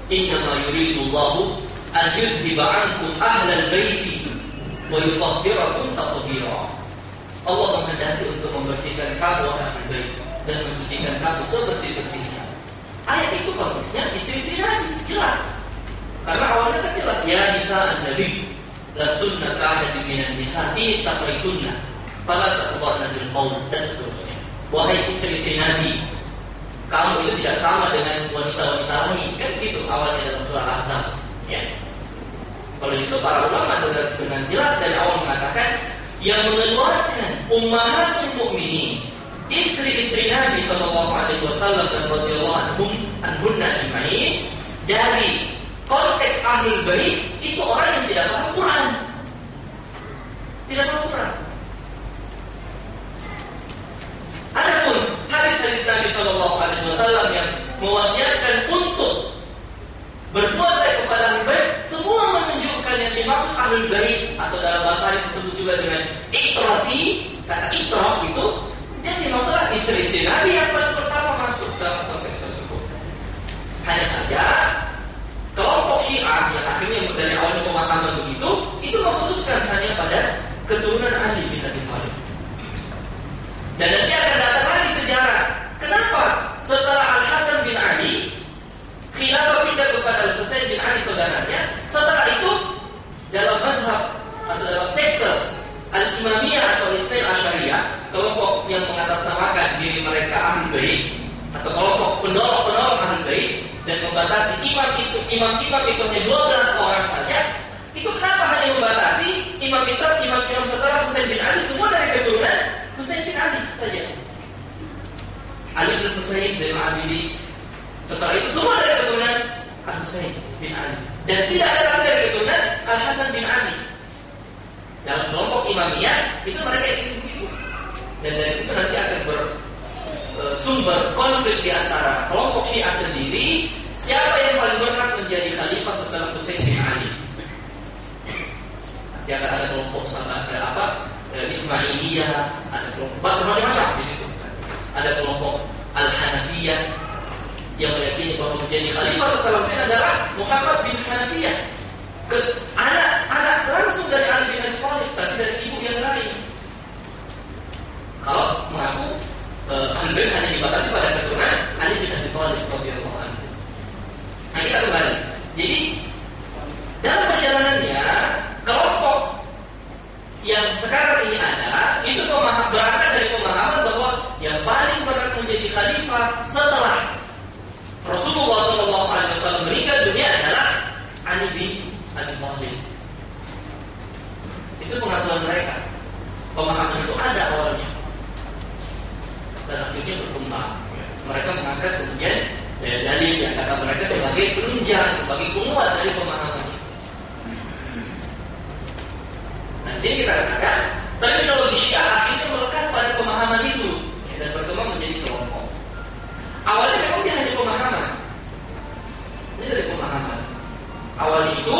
Innama yuridullahu an yudhiba ankum ahlal baiti wa yutahhirakum tathhira. Allah menghendaki untuk membersihkan kamu ahlul bait dan mensucikan kamu sebersih-bersihnya. Ayat itu konteksnya istri-istri Nabi, jelas. Karena awalnya kan jelas, ya nisa an-nabi lastunna ka'ahadin minan nisa'i taqaitunna fala taqwadna bil qaul dan seterusnya. Wahai istri-istri Nabi, kamu itu tidak sama dengan wanita-wanita lain. Kan gitu awalnya dalam surah Ahzab, ya. Kalau itu para ulama dengan jelas dari awal mengatakan yang mengeluarkan ummahatul mukminin, istri-istri Nabi sallallahu alaihi wasallam dan radhiyallahu anhunna ajma'in dari konteks ahlul bait itu orang yang tidak paham Quran. Tidak paham Quran. Adapun hadis-hadis Nabi sallallahu alaihi wasallam yang mewasiatkan untuk berbuat baik kepada ahlul bait, semua menunjukkan yang dimaksud ahlul bait atau dalam bahasa Arab disebut juga dengan itrati, kata itrah itu yang dimaksud istri-istri Nabi yang paling pertama masuk dalam konteks tersebut. Hanya saja kelompok Syiah yang akhirnya dari awalnya pemahaman begitu, itu mengkhususkan hanya pada keturunan Ali bin Abi Thalib. Dan nanti akan datang lagi sejarah. Kenapa setelah Al Hasan bin Ali khilafah pindah kepada Al Husain bin Ali saudaranya, setelah itu dalam mazhab atau dalam sekte Al-Imamiyah atau Ismail Asy'ariyah, kelompok yang mengatasnamakan diri mereka Ahlul Bait atau kelompok penolong-penolong Ahlul Bait dan membatasi imam itu hanya 12 orang saja. Itu kenapa hanya membatasi imam setelah Husain bin Ali semua dari keturunan Husain bin Ali saja. Ali bin Husain bin Ali. Setelah itu semua dari keturunan Husain bin Ali. Dan tidak ada lagi dari keturunan Al Hasan bin Ali. Dalam kelompok Imamiyah itu mereka itu begitu. Dan dari situ nanti akan bersumber konflik di antara kelompok Syiah sendiri, siapa yang paling berhak menjadi khalifah setelah Husain bin Ali. Nanti akan ada kelompok Ismailiyah, ada kelompok macam-macam di situ. Ada kelompok Al-Hanafiyah yang meyakini bahwa menjadi khalifah setelah Husain adalah Muhammad bin Hanafiyah, anak langsung dari Ali bin Abi Thalib, tapi dari ibu yang lain. Kalau mengaku Ahlul Bait hanya dibatasi pada keturunan Ali bin Abi Thalib radhiyallahu anhu. Nah, kita kembali. Jadi dalam perjalanannya kelompok yang sekarang ini ada itu berangkat dari pemahaman bahwa yang paling berhak menjadi khalifah setelah Rasulullah SAW meninggal dunia adalah Ali bin Abi Thalib. Itu pengakuan mereka. Pemahaman itu ada awalnya dan akhirnya berkembang. Mereka mengangkat kemudian dalil yang kata mereka sebagai penunjang, sebagai penguat dari pemahaman itu. Nah, sini kita katakan terminologi Syiah akhirnya melekat pada pemahaman itu dan berkembang menjadi kelompok. Awalnya memang dia hanya pemahaman. Ini dari pemahaman. Awal itu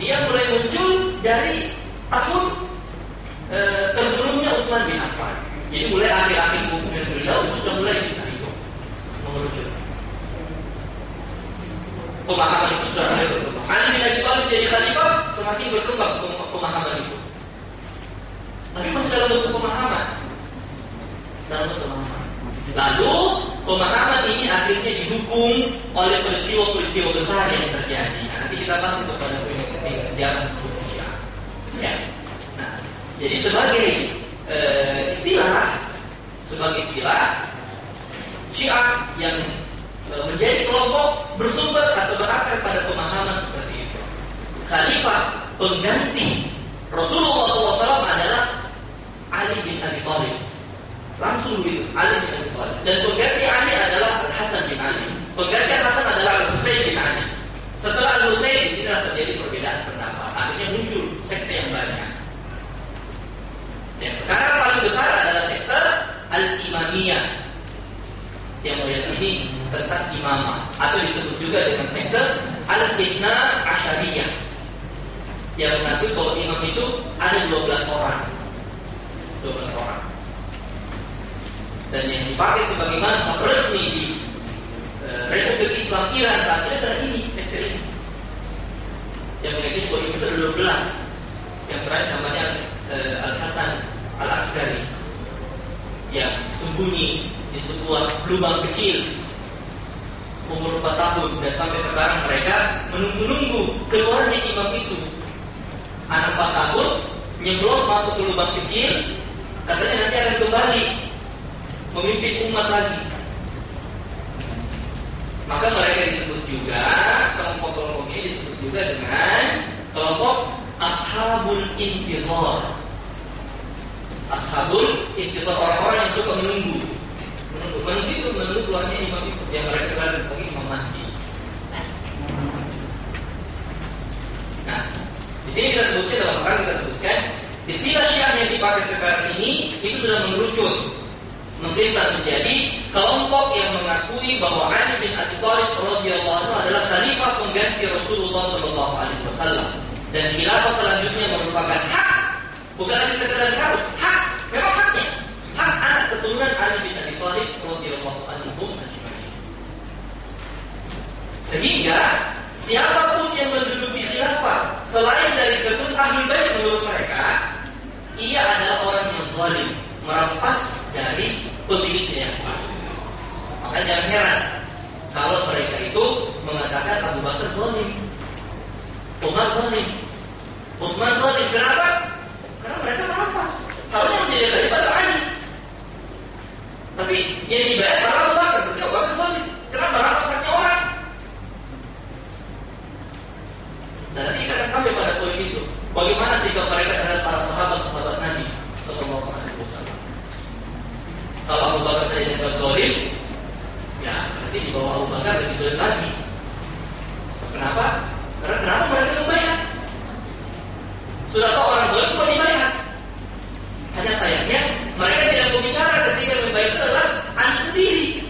dia mulai muncul dari tahun terbunuhnya Utsman bin Affan. Jadi mulai akhir-akhir kepemimpinan beliau itu sudah mulai kita itu mengerucut. Pemahaman itu sudah mulai berkembang. Ali bin Abi Thalib jadi khalifah, semakin berkembang pemahaman itu. Tapi masih dalam bentuk pemahaman. Lalu pemahaman ini akhirnya didukung oleh peristiwa-peristiwa besar yang terjadi. Nah, nanti kita bahas itu pada poin ketiga sejarah Syiah. Ya. Nah, jadi sebagai istilah Syiah yang menjadi kelompok bersumber atau berakar pada pemahaman seperti itu. Khalifah pengganti Rasulullah SAW adalah Ali bin Abi Thalib. Langsung begitu, Ali bin Abi Thalib. Dan pengganti Ali adalah Al-Hasan bin Ali. Pengganti Al-Hasan adalah Al-Husain bin Ali. Setelah Al-Husain, di sini terjadi perbedaan pendapat. Akhirnya muncul sekte yang banyak. Yang sekarang paling besar adalah sekte Al-Imamiyah yang meyakini tentang imamah, atau disebut juga dengan sekte Al-Ithna Asyariyah yang mengakui bahwa imam itu ada 12 orang. Dan yang dipakai sebagai mazhab resmi di Republik Islam Iran saat ini adalah ini sekte ini. yang meyakini bahwa itu ada 12. Yang terakhir namanya Al-Hasan Al-Askari, yang sembunyi di sebuah lubang kecil umur 4 tahun, dan sampai sekarang mereka menunggu-nunggu keluarnya imam itu. Anak 4 tahun nyeblos masuk ke lubang kecil, katanya nanti akan kembali memimpin umat lagi. Maka mereka disebut juga, kelompok-kelompok ini disebut juga dengan kelompok Ashabul Intidhar. Ashabul Intidhar, orang-orang yang suka menunggu keluarnya imam itu, yang mereka kenal sebagai Imam Mahdi. Nah, di sini kita sebutkan, dalam perkara kita sebutkan istilah Syiah yang dipakai sekarang ini itu sudah mengerucut, mengkristal menjadi kelompok yang mengakui bahwa Ali bin Abi Thalib radhiyallahu anhu adalah khalifah pengganti Rasulullah sallallahu alaihi wasallam, dan khilafah selanjutnya merupakan hak, bukan lagi sekedar harus, hak, memang haknya, hak anak keturunan Ali bin Abi Thalib radhiyallahu anhu. Sehingga siapapun yang menduduki khilafah selain dari keturunan Ahlul Bait menurut mereka, ia adalah orang yang zalim, merampas dari pemiliknya yang sah. Maka jangan heran kalau mereka itu mengatakan Abu Bakar zalim, Umar zalim, Utsman zalim. Kenapa? Karena mereka merampas. Harusnya menjadi khalifah adalah Ali, tapi yang dibayar adalah Abu Bakar. Berarti Abu Bakar zalim. Kenapa? Merampas haknya orang. Dan nanti kita akan sampai pada poin itu. Bagaimana sikap mereka terhadap para sahabat Nabi sallallahu alaihi wasallam. Kalau Abu Bakar tadi dianggap zalim, ya berarti di bawah Abu Bakar lebih zalim lagi. Kenapa? Karena kenapa mereka itu bayar? Sudah tahu orang zalim kok dibayar. Hanya sayangnya mereka tidak berbicara ketika membayar itu adalah Ali sendiri.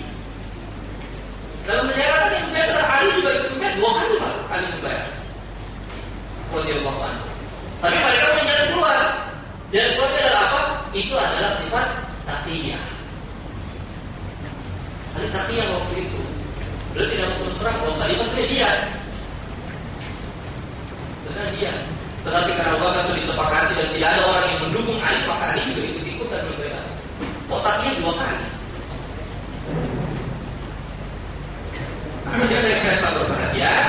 Dalam sejarah kan yang membayar adalah Ali, juga membayar 2 kali Ali membayar. Radhiyallahu anhu. Tapi mereka punya jalan keluar. Jalan keluarnya adalah apa? Itu adalah sifat taqiyah. Ali taqiyah waktu itu. Beliau tidak mau terus terang bahwa khalifah sudah dia. Sudah dia. Tetapi karena Abu Bakar sudah disepakati dan tidak ada orang yang mendukung Ali, maka Ali juga ikut-ikut dan membela. Taqiyah 2 kali. Kemudian dari saya selalu berperhatian,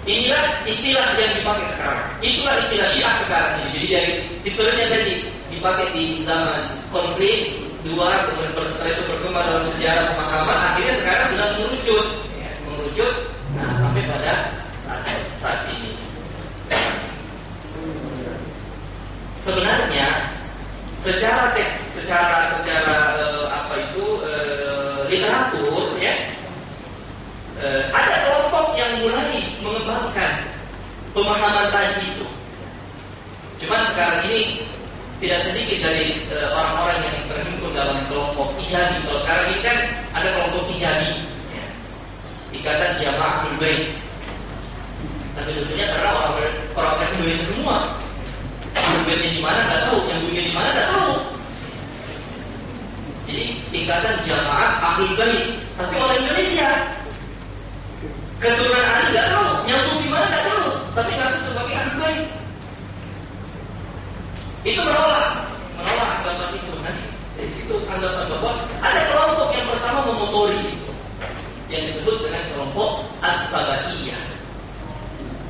inilah istilah yang dipakai sekarang. Itulah istilah Syiah sekarang ini. Jadi dari historinya tadi dipakai di zaman konflik dua, kemudian setelah itu berkembang dalam sejarah pemahaman, akhirnya sekarang sudah mengerucut, nah sampai pada saat ini. Sebenarnya secara teks, secara literatur, ya, ada kelompok yang mulai mengembangkan pemahaman tadi itu. Cuma sekarang ini tidak sedikit dari orang-orang yang terhimpun dalam kelompok Ijabi. Kalau sekarang ini kan ada kelompok Ijabi, ya, Ikatan Jama'atul Bait. Tapi tentunya karena orang-orang Indonesia semua, Ahlul Baitnya di mana nggak tahu, yang dunia di mana nggak tahu. Jadi Ikatan Jamaah Ahlul Bait, tapi orang Indonesia. Keturunan Ali nggak tahu, nyambung di mana nggak tahu, tapi ngaku sebagai Ahlul Bait. Itu menolak agama itu. Nanti itu anggapan bahwa ada kelompok yang pertama memotori itu, yang disebut dengan kelompok As-Sabaiyah.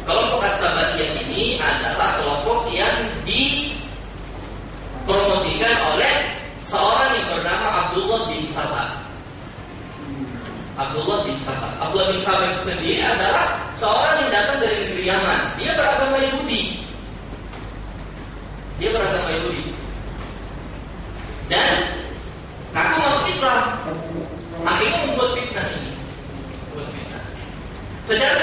Kelompok As-Sabaiyah ini adalah kelompok yang dipromosikan oleh seorang yang bernama Abdullah bin Saba. Abdullah bin Saba itu sendiri adalah seorang yang datang dari negeri Yaman. Dia beragama Yahudi. Dan ngaku masuk Islam. Akhirnya membuat fitnah ini. Secara